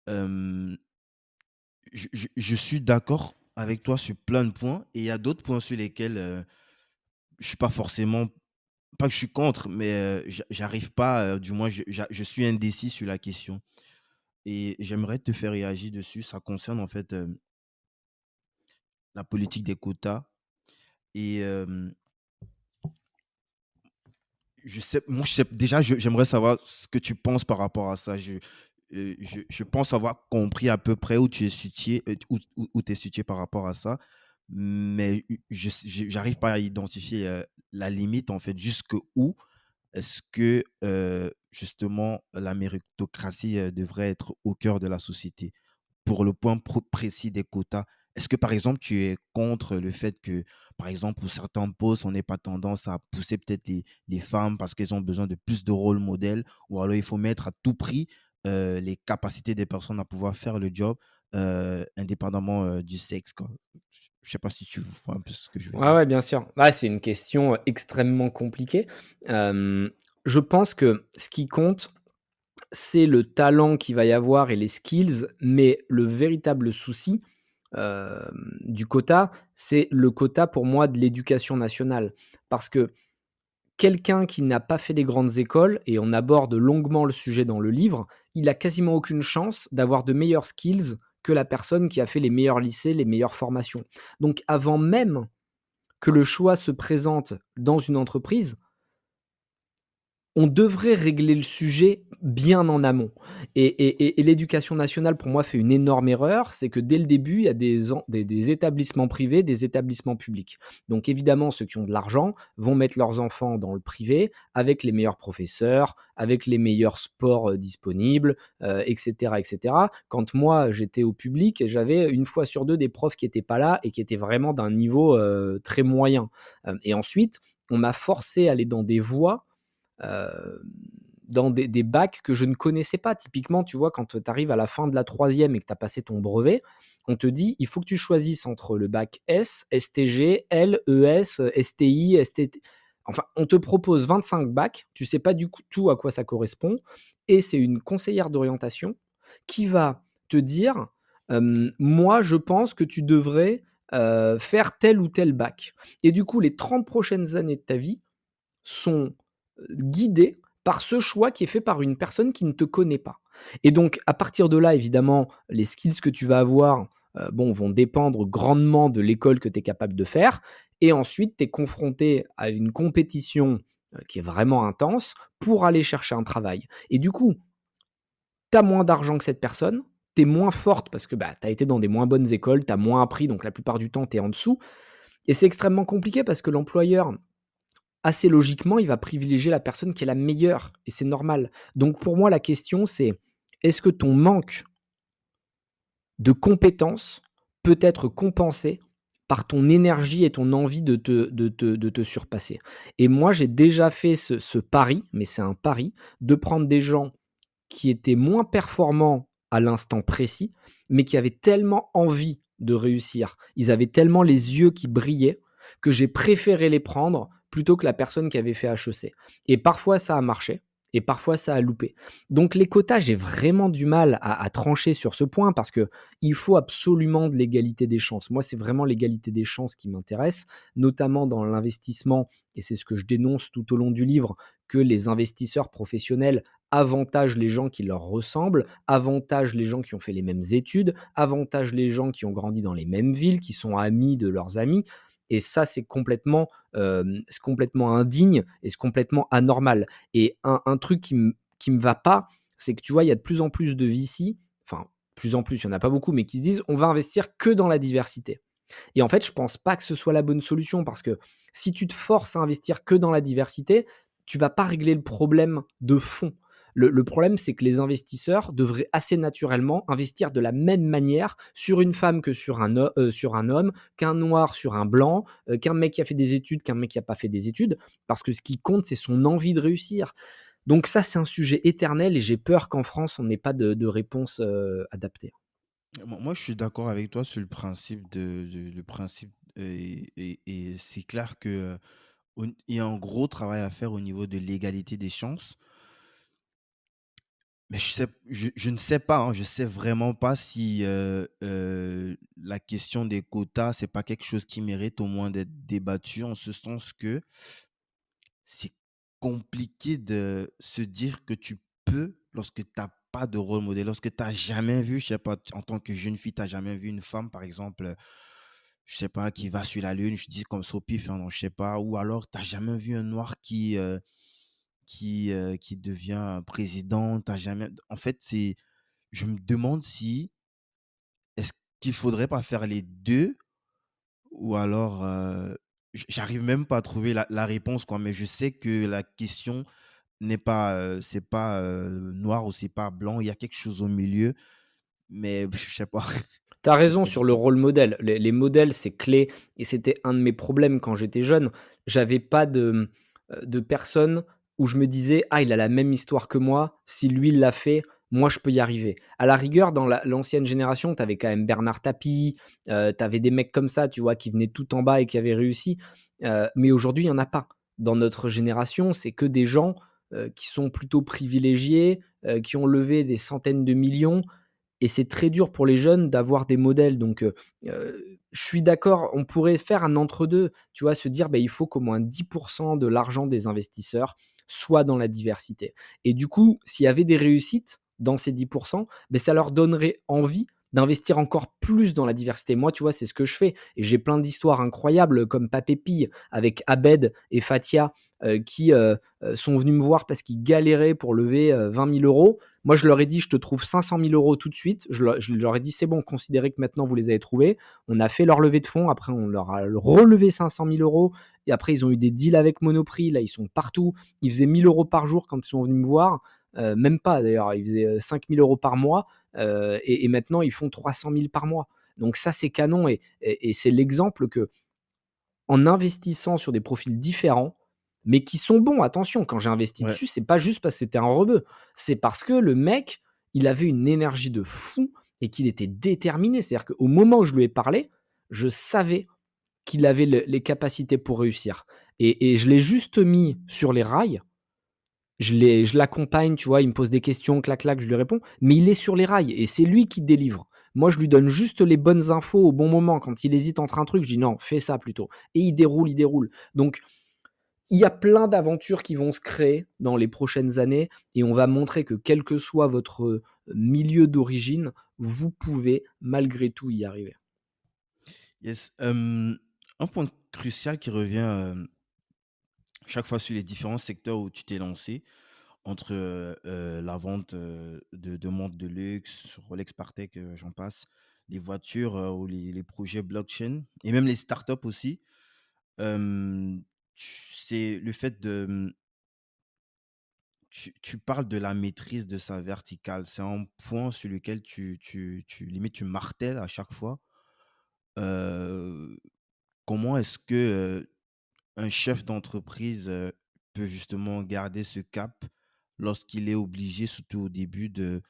hem, je suis d'accord avec toi sur plein de points et il y a d'autres points sur lesquels, je suis pas forcément pas que je suis contre, mais, j'arrive pas, du moins je suis indécis sur la question et j'aimerais te faire réagir dessus. Ça concerne en fait, la politique des quotas et je sais déjà, j'aimerais savoir ce que tu penses par rapport à ça. Je pense avoir compris à peu près où tu es situé, où tu es situé par rapport à ça, mais j'arrive pas à identifier, la limite, en fait. Jusqu'où est-ce que, justement, la méritocratie, devrait être au cœur de la société? Pour le point précis des quotas, est-ce que, par exemple, tu es contre le fait que, par exemple, pour certains postes, on n'ait pas tendance à pousser peut-être les femmes parce qu'elles ont besoin de plus de rôles modèles, ou alors il faut mettre à tout prix, les capacités des personnes à pouvoir faire le job, indépendamment, du sexe, quoi? Je sais pas si tu vois un peu ce que je veux Ouais, dire? ouais, bien sûr. Ouais, c'est une question, extrêmement compliquée. Hem, je pense que ce qui compte, c'est le talent qu'il va y avoir et les skills, mais le véritable souci, du quota, c'est le quota pour moi de l'éducation nationale. Parce que quelqu'un qui n'a pas fait les grandes écoles, et on aborde longuement le sujet dans le livre, il a quasiment aucune chance d'avoir de meilleurs skills que la personne qui a fait les meilleurs lycées, les meilleures formations. Donc avant même que le choix se présente dans une entreprise, on devrait régler le sujet bien en amont, et l'éducation nationale, pour moi, fait une énorme erreur. C'est que dès le début, il y a des établissements privés, des établissements publics. Donc évidemment, ceux qui ont de l'argent vont mettre leurs enfants dans le privé, avec les meilleurs professeurs, avec les meilleurs sports, disponibles, et cetera, et cetera. Quand moi, j'étais au public, j'avais une fois sur 2 des profs qui étaient pas là et qui étaient vraiment d'un niveau, très moyen. Et ensuite, on m'a forcé à aller dans des voies, heu, dans des bacs que je ne connaissais pas. Typiquement, tu vois, quand tu arrives à la fin de la troisième et que tu as passé ton brevet, on te dit: «Il faut que tu choisisses entre le bac S, STG, L, ES, STI, STT». Enfin, on te propose 25 bacs, tu sais pas du coup tout à quoi ça correspond, et c'est une conseillère d'orientation qui va te dire: «Moi, je pense que tu devrais, faire tel ou tel bac», et du coup, les 30 prochaines années de ta vie sont, guidés par ce choix qui est fait par une personne qui ne te connaît pas. Et donc à partir de là, évidemment, les skills que tu vas avoir, bon, vont dépendre grandement de l'école que tu es capable de faire, et ensuite tu es confronté à une compétition, qui est vraiment intense pour aller chercher un travail. Et du coup, tu as moins d'argent que cette personne, tu es moins forte parce que, bah, tu as été dans des moins bonnes écoles, tu as moins appris, donc la plupart du temps tu es en dessous, et c'est extrêmement compliqué parce que l'employeur, assez logiquement, il va privilégier la personne qui est la meilleure, et c'est normal. Donc pour moi, la question c'est: est-ce que ton manque de compétences peut être compensé par ton énergie et ton envie de te surpasser? Et moi, j'ai déjà fait ce pari, mais c'est un pari, de prendre des gens qui étaient moins performants à l'instant précis, mais qui avaient tellement envie de réussir, ils avaient tellement les yeux qui brillaient, que j'ai préféré les prendre plutôt que la personne qui avait fait HEC. Et parfois ça a marché, et parfois ça a loupé. Donc les quotas, j'ai vraiment du mal à trancher sur ce point, parce que il faut absolument de l'égalité des chances. Moi, c'est vraiment l'égalité des chances qui m'intéresse, notamment dans l'investissement, et c'est ce que je dénonce tout au long du livre, que les investisseurs professionnels avantage les gens qui leur ressemblent, avantage les gens qui ont fait les mêmes études, avantage les gens qui ont grandi dans les mêmes villes, qui sont amis de leurs amis, et ça, c'est complètement indigne et c'est complètement anormal. Et un truc qui me va pas, c'est que, tu vois, il y a de plus en plus de VC, enfin, plus en plus, il y en a pas beaucoup, mais qui se disent: «On va investir que dans la diversité». Et en fait, je pense pas que ce soit la bonne solution, parce que si tu te forces à investir que dans la diversité, tu vas pas régler le problème de fond. Le problème, c'est que les investisseurs devraient assez naturellement investir de la même manière sur une femme que sur un homme, qu'un noir sur un blanc, qu'un mec qui a fait des études, qu'un mec qui a pas fait des études, parce que ce qui compte, c'est son envie de réussir. Donc ça, c'est un sujet éternel, et j'ai peur qu'en France, on n'ait pas de réponse, adaptée. Moi, je suis d'accord avec toi sur le principe le principe, et c'est clair que, il y a un gros travail à faire au niveau de l'égalité des chances. Mais je ne sais pas, hein, je sais vraiment pas si, la question des quotas, c'est pas quelque chose qui mérite au moins d'être débattu, en ce sens que c'est compliqué de se dire que tu peux, lorsque tu as pas de rôle modèle, lorsque tu as jamais vu, je sais pas, en tant que jeune fille, tu as jamais vu une femme, par exemple, je sais pas, qui va sur la lune, je dis comme ça au pif, hein, donc je sais pas, ou alors tu as jamais vu un noir qui devient président, tu jamais en fait, c'est je me demande si est-ce qu'il faudrait pas faire les 2 ou alors, j'arrive même pas à trouver la réponse, quoi, mais je sais que la question n'est pas, c'est pas, noir ou c'est pas blanc, il y a quelque chose au milieu, mais je sais pas, Tu as je sais raison pas du sur le tout. rôle modèle. Les modèles, c'est clé et c'était un de mes problèmes quand j'étais jeune. J'avais pas de personne où je me disais: «Ah, il a la même histoire que moi. Si lui, il l'a fait, moi, je peux y arriver». À la rigueur, dans l'ancienne génération, tu avais quand même Bernard Tapie, tu avais des mecs comme ça, tu vois, qui venaient tout en bas et qui avaient réussi. Mais aujourd'hui, il y en a pas. Dans notre génération, c'est que des gens, qui sont plutôt privilégiés, qui ont levé des centaines de millions et c'est très dur pour les jeunes d'avoir des modèles donc je suis d'accord, on pourrait faire un entre-deux, tu vois? Se dire: «Beh, il faut qu'au moins 10 de l'argent des investisseurs soit dans la diversité» et du coup, s'il y avait des réussites dans ces 10 beh, ça leur donnerait envie d'investir encore plus dans la diversité. Moi, tu vois, c'est ce que je fais et j'ai plein d'histoires incroyables comme Pape Pille avec Abed et Fathia, qui sont venus me voir parce qu'ils galéraient pour lever, 20 000 €. Moi, je leur ai dit: «Je te trouve 500 000 € tout de suite». Je leur ai dit: «C'est bon, considérez que maintenant vous les avez trouvés». On a fait leur levée de fonds. Après, on leur a relevé 500 000 € et après, ils ont eu des deals avec Monoprix. Là, ils sont partout. Ils faisaient 1 000 € par jour quand ils sont venus me voir. Même pas d'ailleurs, ils faisaient, 5 000 € par mois, et maintenant ils font 300 000 par mois. Donc ça, c'est canon et c'est l'exemple que en investissant sur des profils différents, mais qui sont bons. Attention, quand j'ai investi Ouais, dessus, c'est pas juste parce que c'était un rebeu. C'est parce que le mec, il avait une énergie de fou et qu'il était déterminé. C'est-à-dire qu'au moment où je lui ai parlé, je savais qu'il avait les capacités pour réussir. Et je l'ai juste mis sur les rails. Je l'accompagne, tu vois, il me pose des questions, clac, clac, je lui réponds, mais il est sur les rails et c'est lui qui délivre. Moi, je lui donne juste les bonnes infos au bon moment. Quand il hésite entre un truc, je dis: «Non, fais ça plutôt» et il déroule, il déroule. Donc il y a plein d'aventures qui vont se créer dans les prochaines années et on va montrer que quel que soit votre, milieu d'origine, vous pouvez malgré tout y arriver. yes, un point crucial qui revient, chaque fois sur les différents secteurs où tu t'es lancé, entre, la vente, de montres de luxe, Rolex, Patek, j'en passe, les voitures, ou les projets blockchain et même les startups aussi. Hem, c'est le fait de, tu parles de la maîtrise de sa verticale. C'est un point sur lequel tu limite, tu martèles à chaque fois. Heu, comment est-ce que, un chef d'entreprise, peut justement garder ce cap lorsqu'il est obligé, surtout au début, de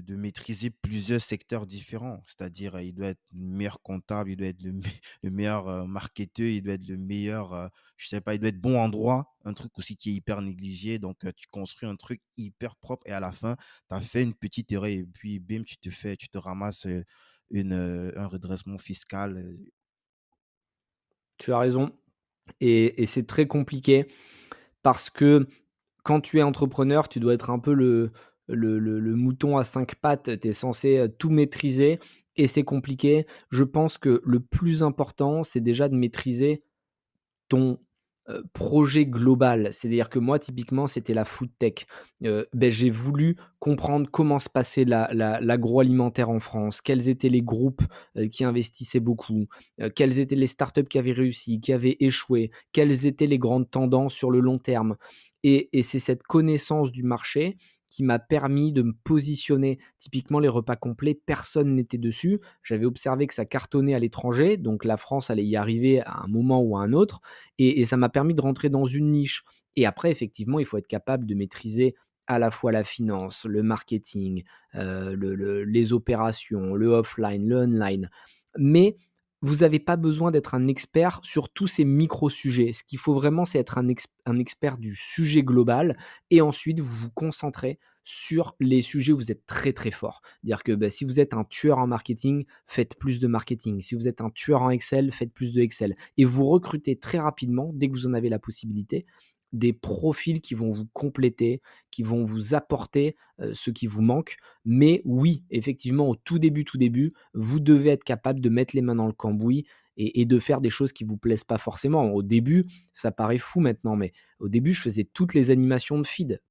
maîtriser plusieurs secteurs différents. C'est-à-dire, il doit être le meilleur comptable, il doit être le meilleur, marketeur, il doit être le meilleur, je sais pas, il doit être bon en droit, un truc aussi qui est hyper négligé. Donc, tu construis un truc hyper propre et à la fin, tu as fait une petite erreur et puis bim, tu te ramasses, un redressement fiscal, Tu as raison et c'est très compliqué parce que quand tu es entrepreneur, tu dois être un peu le mouton à 5 pattes. Tu es censé, tout maîtriser et c'est compliqué. Je pense que le plus important, c'est déjà de maîtriser ton, projet global. C'est-à-dire que moi, typiquement, c'était la food tech. J'ai voulu comprendre comment se passait l'agroalimentaire en France, quels étaient les groupes, qui investissaient beaucoup, quelles étaient les startups qui avaient réussi, qui avaient échoué, quelles étaient les grandes tendances sur le long terme et c'est cette connaissance du marché qui m'a permis de me positionner. Typiquement, les repas complets, personne n'était dessus. J'avais observé que ça cartonnait à l'étranger, donc la France allait y arriver à un moment ou à un autre et ça m'a permis de rentrer dans une niche et après effectivement, il faut être capable de maîtriser à la fois la finance, le marketing, les opérations, le offline, le online. Mais Vous avez pas besoin d'être un expert sur tous ces micro-sujets. Ce qu'il faut vraiment, c'est être un expert du sujet global et ensuite vous vous concentrez sur les sujets où vous êtes très, très fort. Dire que, bah, si vous êtes un tueur en marketing, faites plus de marketing. Si vous êtes un tueur en Excel, faites plus de Excel et vous recrutez très rapidement, dès que vous en avez la possibilité, des profils qui vont vous compléter, qui vont vous apporter, ce qui vous manque. Mais oui, effectivement, au tout début, vous devez être capable de mettre les mains dans le cambouis et de faire des choses qui vous plaisent pas forcément. Au début, ça paraît fou maintenant, mais au début, je faisais toutes les animations de feed.